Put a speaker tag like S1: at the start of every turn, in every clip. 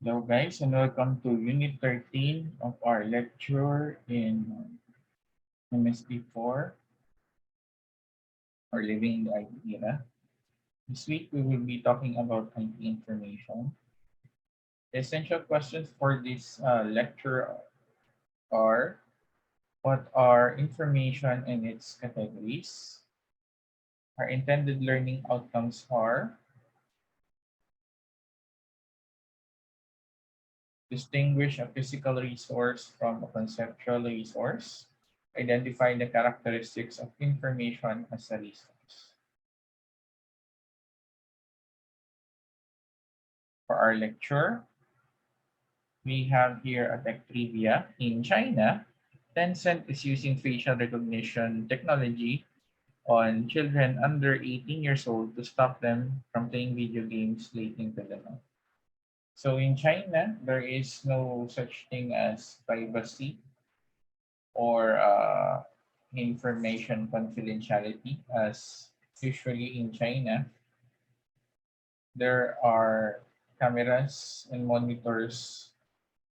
S1: Hello guys and welcome to Unit 13 of our lecture in MST 4 or Living in the IT Era. This week we will be talking about IT information. The essential questions for this lecture are: what are information and its categories? Our intended learning outcomes are: distinguish a physical resource from a conceptual resource, identify the characteristics of information as a resource. For our lecture, we have here a tech trivia. In China, Tencent is using facial recognition technology on children under 18 years old to stop them from playing video games late into the night. So in China, there is no such thing as privacy or information confidentiality, as usually in China there are cameras and monitors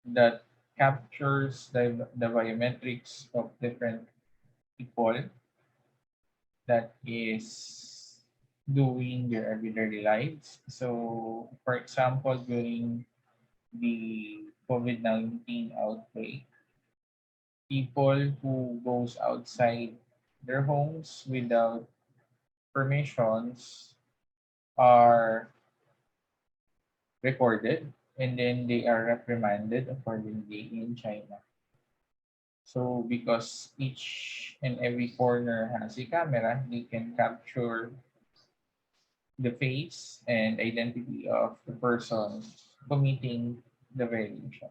S1: that captures the biometrics of different people that is doing their everyday lives. So, for example, during the COVID-19 outbreak, people who goes outside their homes without permissions are recorded and then they are reprimanded accordingly in China. So because each and every corner has a camera, they can capture the face and identity of the person committing the violation.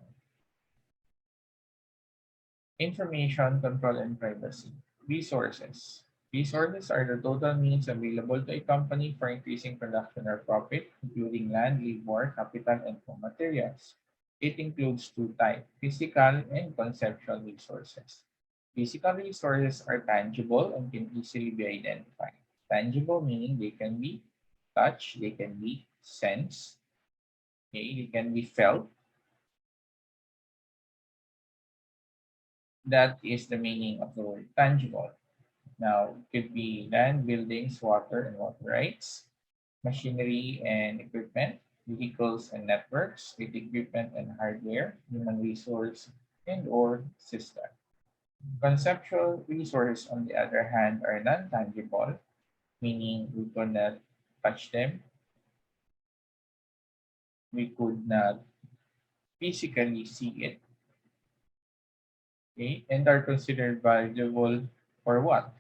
S1: Information control and privacy. Resources. Resources are the total means available to a company for increasing production or profit, including land, labor, capital, and raw materials. It includes two types: physical and conceptual resources. Physical resources are tangible and can easily be identified. Tangible meaning they can be touched, they can be sensed, okay, they can be felt. That is the meaning of the word tangible. Now, it could be land, buildings, water, and water rights, machinery and equipment, vehicles and networks, with equipment and hardware, human resource, and or system. Conceptual resources, on the other hand, are non-tangible, meaning we could not touch them, we could not physically see it, okay, and are considered valuable for what?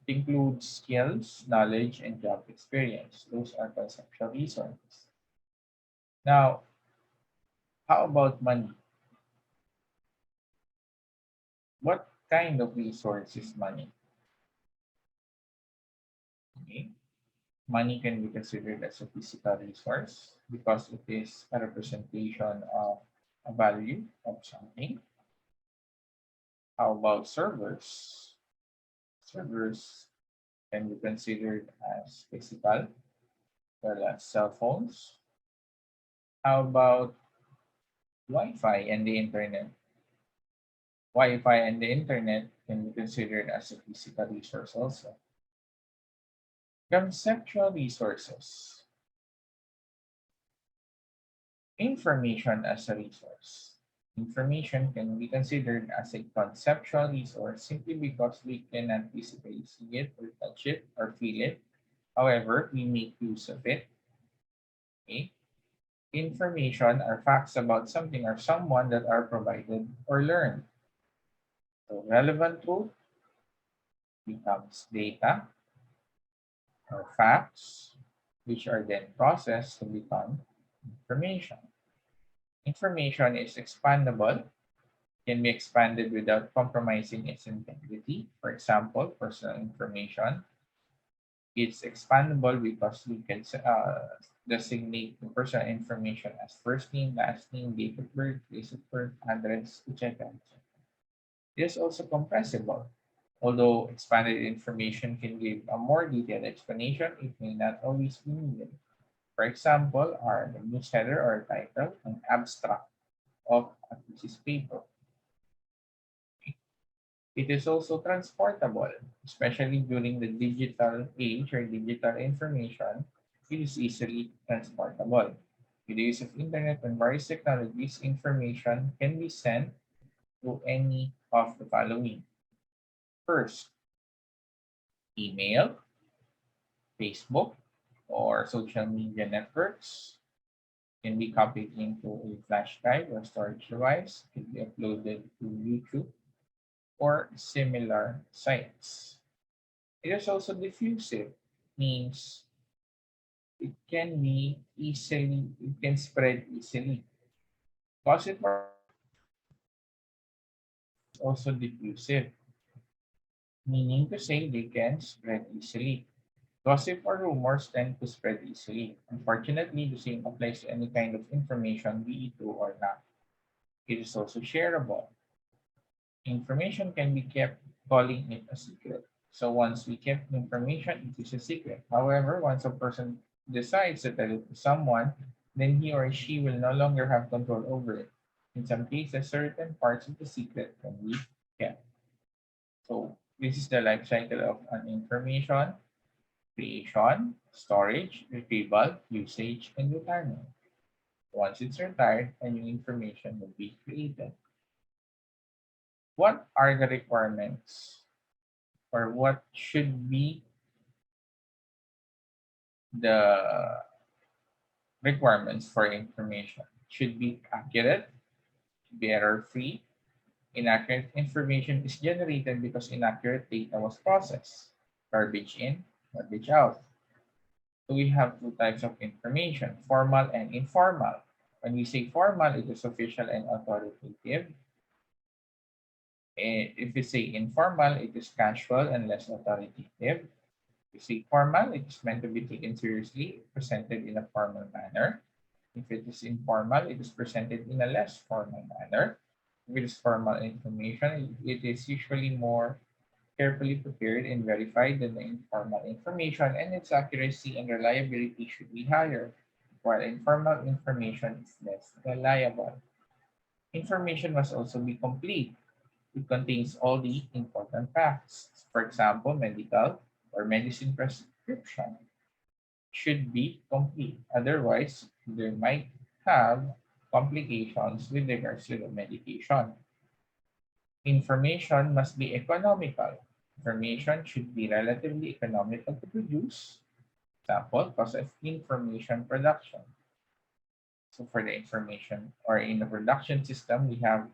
S1: It includes skills, knowledge, and job experience. Those are conceptual resources. Now, how about money? What kind of resource is money? Okay. Money can be considered as a physical resource because it is a representation of a value of something. How about servers? Servers can be considered as physical, well as cell phones. How about Wi-Fi and the internet? Wi-Fi and the internet can be considered as a physical resource also. Conceptual resources. Information as a resource. Information can be considered as a conceptual resource simply because we cannot physically see it or touch it or feel it. However, we make use of it. Okay? Information are facts about something or someone that are provided or learned. So relevant truth becomes data or facts, which are then processed to become information. Information is expandable, can be expanded without compromising its integrity. For example, personal information. It's expandable because we can designate the personal information as first name, last name, date of birth, place of birth, address, etc. It is also compressible. Although expanded information can give a more detailed explanation, it may not always be needed. For example, are the news header or title, an abstract of a thesis paper. It is also transportable, especially during the digital age or digital information. It is easily transportable. With the use of internet and various technologies, information can be sent to any of the following. First, email, Facebook, or social media networks can be copied into a flash drive or storage device, can be uploaded to YouTube or similar sites. It is also diffusive, means it can spread easily. Gossip is also diffusive, meaning to say they can spread easily. Gossip or rumors tend to spread easily. Unfortunately, the same applies to any kind of information, be it true or not. It is also shareable. Information can be kept, calling it a secret. So once we keep information, it is a secret. However, once a person decides to tell it to someone, then he or she will no longer have control over it. In some cases, certain parts of the secret can be kept. So this is the life cycle of an information: creation, storage, retrieval, usage, and retirement. Once it's retired, a new information will be created. What are the requirements, or what should be the requirements for information? Should be accurate, should be error free. Inaccurate information is generated because inaccurate data was processed. Garbage in, garbage out. So we have two types of information: formal and informal. When we say formal, it is official and authoritative. If we say informal, it is casual and less authoritative. If we say formal, it is meant to be taken seriously, presented in a formal manner. If it is informal, it is presented in a less formal manner. If it is formal information, it is usually more carefully prepared and verified than the informal information, and its accuracy and reliability should be higher, while informal information is less reliable. Information must also be complete. It contains all the important facts. For example, medical or medicine prescription should be complete. Otherwise, there might have complications with regards to the medication. Information must be economical. Information should be relatively economical to produce. Example, cost of information production. So for the information or in the production system, we have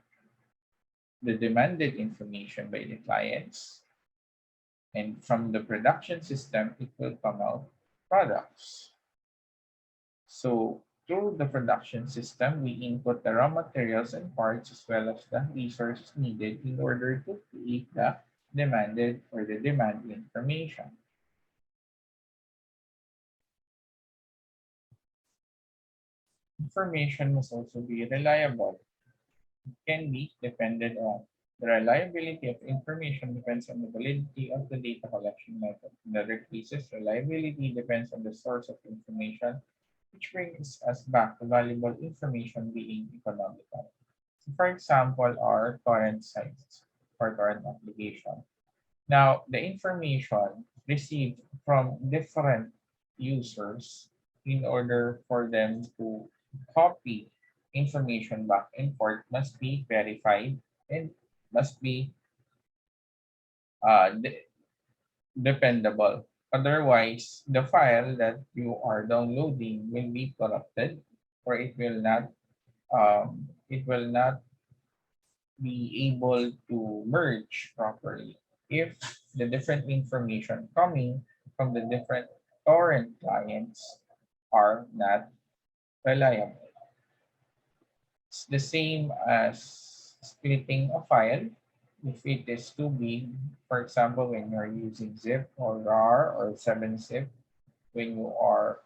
S1: the demanded information by the clients. And from the production system, it will come out products. So through the production system, we input the raw materials and parts as well as the resources needed in order to create the demanded or the demand information. Information must also be reliable. It can be depended on. The reliability of information depends on the validity of the data collection method. In other cases, reliability depends on the source of information, which brings us back to valuable information being economical. So for example, our torrent sites or torrent application. Now, the information received from different users in order for them to copy information back and forth must be verified and must be uh, de- dependable. Otherwise, the file that you are downloading will be corrupted, or it will not be able to merge properly if the different information coming from the different torrent clients are not reliable. It's the same as splitting a file. If it is too big, for example, when you're using zip or rar or 7-zip, when you are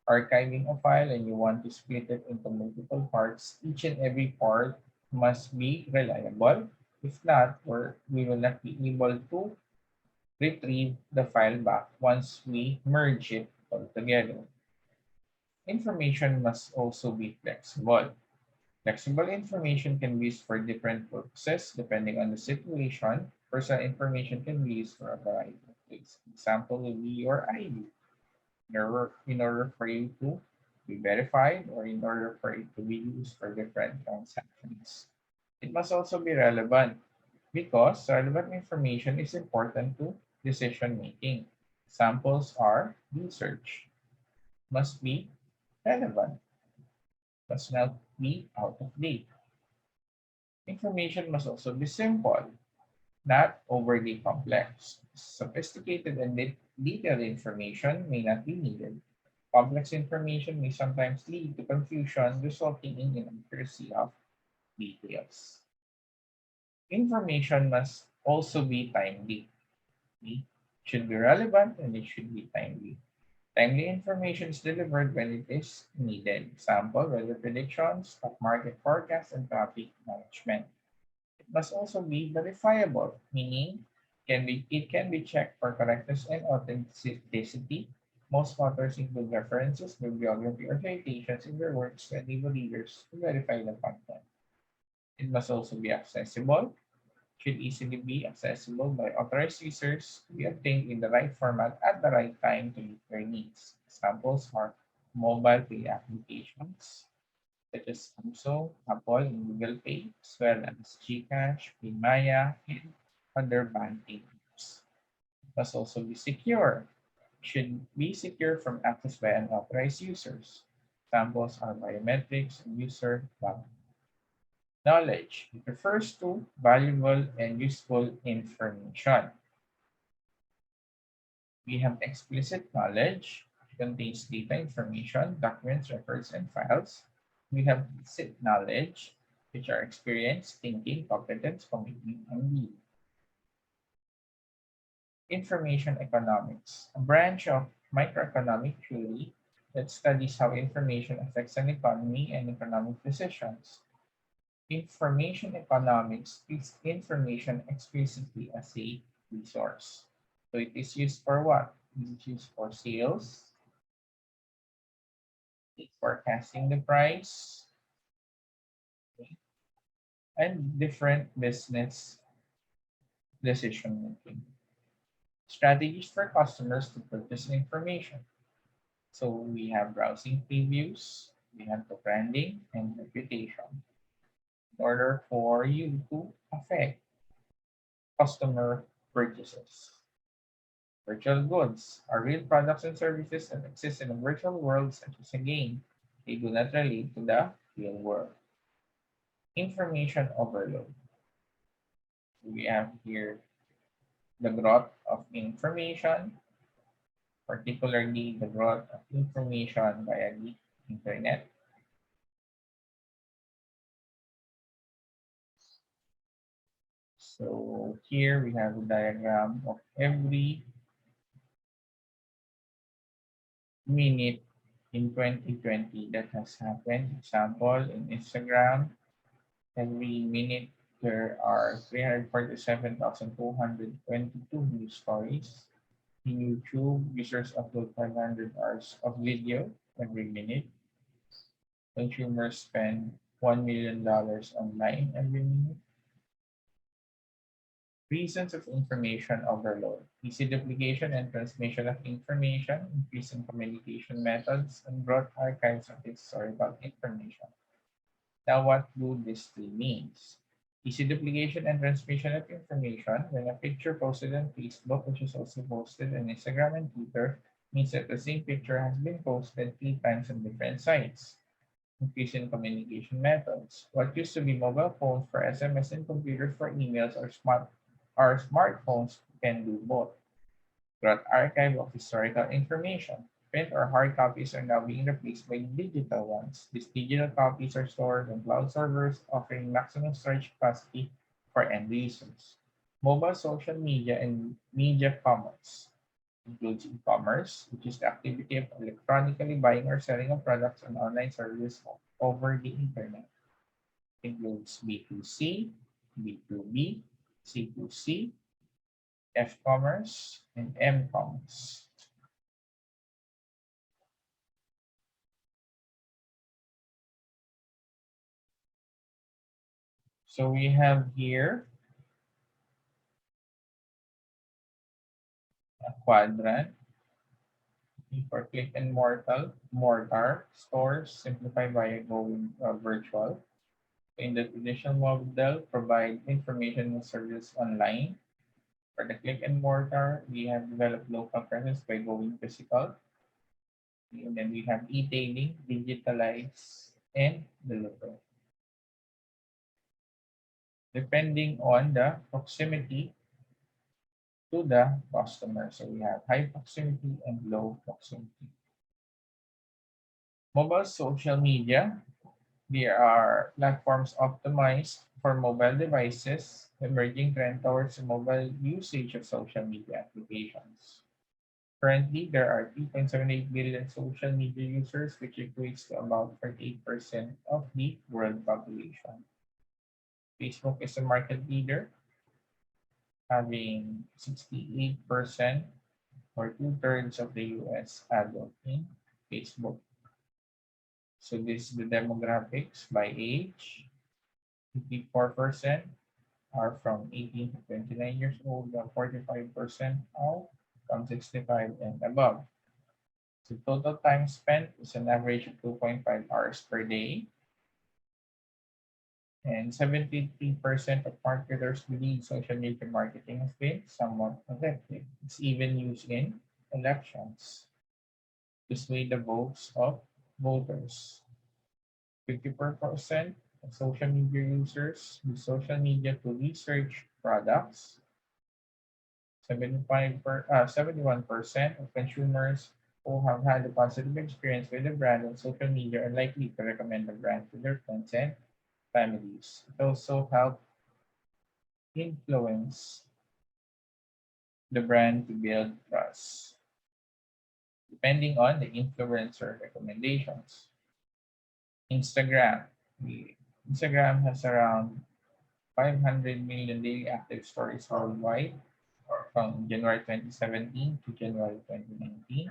S1: archiving a file and you want to split it into multiple parts, each and every part must be reliable. If not, we will not be able to retrieve the file back once we merge it all together. Information must also be flexible. Flexible information can be used for different purposes depending on the situation. Personal information can be used for a variety of ways. Example will be your ID. In order for you to be verified or in order for it to be used for different transactions. It must also be relevant because relevant information is important to decision making. Examples are research must be relevant, must not be out of date. Information must also be simple, not overly complex. Sophisticated and detailed information may not be needed. Complex information may sometimes lead to confusion, resulting in inaccuracy of details. Information must also be timely. It should be relevant and it should be timely. Timely information is delivered when it is needed. Example, weather predictions, stock market forecasts, and traffic management. It must also be verifiable, meaning it can be checked for correctness and authenticity. Most authors include references, bibliography, or citations in their works to enable readers to verify the content. It must also be accessible, should easily be accessible by authorized users to be obtained in the right format at the right time to meet their needs. Examples are mobile pay applications such as Samsung, Apple, and Google Pay, as well as Gcash, Paymaya, and other banking apps. It must also be secure. Should be secure from access by unauthorized users. Examples are biometrics and user login. Knowledge. It refers to valuable and useful information. We have explicit knowledge, which contains data, information, documents, records, and files. We have implicit knowledge, which are experience, thinking, competence, commitment, and need. Information economics, a branch of microeconomic theory that studies how information affects an economy and economic decisions. Information economics treats information explicitly as a resource. So it is used for what? It is used for sales, forecasting the price, and different business decision making. Strategies for customers to purchase information. So we have browsing previews, we have the branding and reputation. In order for you to affect customer purchases. Virtual goods are real products and services that exist in a virtual world such as a game. They do not relate to the real world. Information overload. We have here the growth of information, particularly the growth of information via the internet. So here we have a diagram of every minute in 2020 that has happened. Example, in Instagram, every minute there are 347,222 news stories. In YouTube, users upload 500 hours of video every minute. Consumers spend $1 million online every minute. Reasons of information overload. Easy duplication and transmission of information, increase in communication methods, and broad archives of historical information. Now, what do these three means? Easy duplication and transmission of information. When a picture posted on Facebook, which is also posted on Instagram and Twitter, means that the same picture has been posted 3 times on different sites. Increase in communication methods. What used to be mobile phones for SMS and computers for emails or smartphones can do both. Broad archive of historical information. Print or hard copies are now being replaced by digital ones. These digital copies are stored on cloud servers, offering maximum storage capacity for end users. Mobile social media and media commerce includes e-commerce, which is the activity of electronically buying or selling of products on online services over the internet. Includes B2C, B2B, C2C, F-commerce, and M-commerce. So we have here a quadrant for click and mortar stores simplified by going virtual. In the traditional model, provide information and service online. For the click and mortar, we have developed local presence by going physical. And then we have e-tailing, digitalize, and deliver. Depending on the proximity to the customer. So we have high proximity and low proximity. Mobile social media, there are platforms optimized for mobile devices, emerging trend towards mobile usage of social media applications. Currently, there are 3.78 billion social media users, which equates to about 38% of the world population. Facebook is a market leader, having 68% or two-thirds of the US adult in Facebook. So this is the demographics by age. 54% are from 18 to 29 years old, and 45% are from 65 and above. So total time spent is an average of 2.5 hours per day. And 73% of marketers believe social media marketing has been somewhat effective. It's even used in elections to sway the votes of voters. 54% of social media users use social media to research products. 71% of consumers who have had a positive experience with a brand on social media are likely to recommend the brand to their friends and families. It also helps influence the brand to build trust, depending on the influencer recommendations. Instagram. Instagram has around 500 million daily active stories worldwide from January 2017 to January 2019.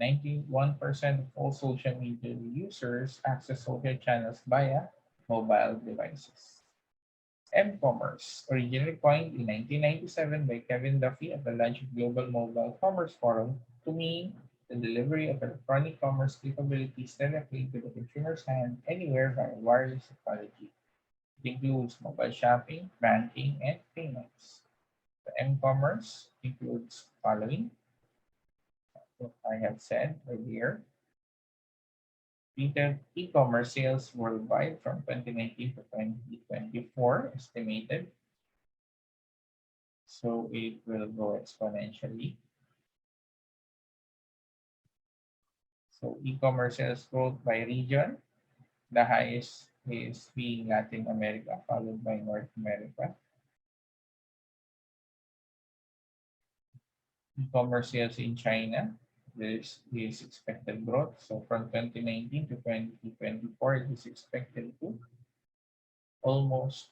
S1: 91% of all social media users access social channels via mobile devices. M-commerce, originally coined in 1997 by Kevin Duffy at the launch of Global Mobile Commerce Forum to mean the delivery of electronic commerce capabilities directly to the consumer's hand anywhere via wireless technology. It includes mobile shopping, banking, and payments. The M-commerce includes following what I have said earlier. Retail e-commerce sales worldwide from 2019 to 2024 estimated. So it will go exponentially. So e-commerce sales growth by region, the highest is being Latin America, followed by North America. E-commerce sales in China, there is expected growth. So from 2019 to 2024, it is expected to almost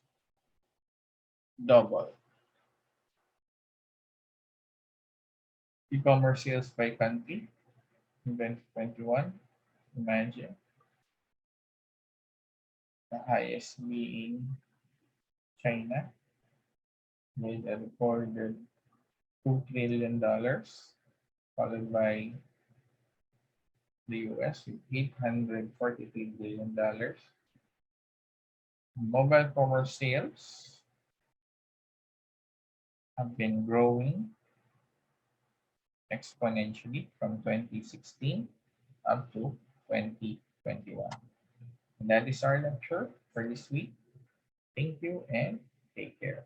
S1: double. E-commerce sales by country in 2021, imagine the highest being China with a recorded $2 trillion, followed by the US with $843 billion. Mobile commerce sales have been growing exponentially from 2016 up to 2021. And that is our lecture for this week. Thank you and take care.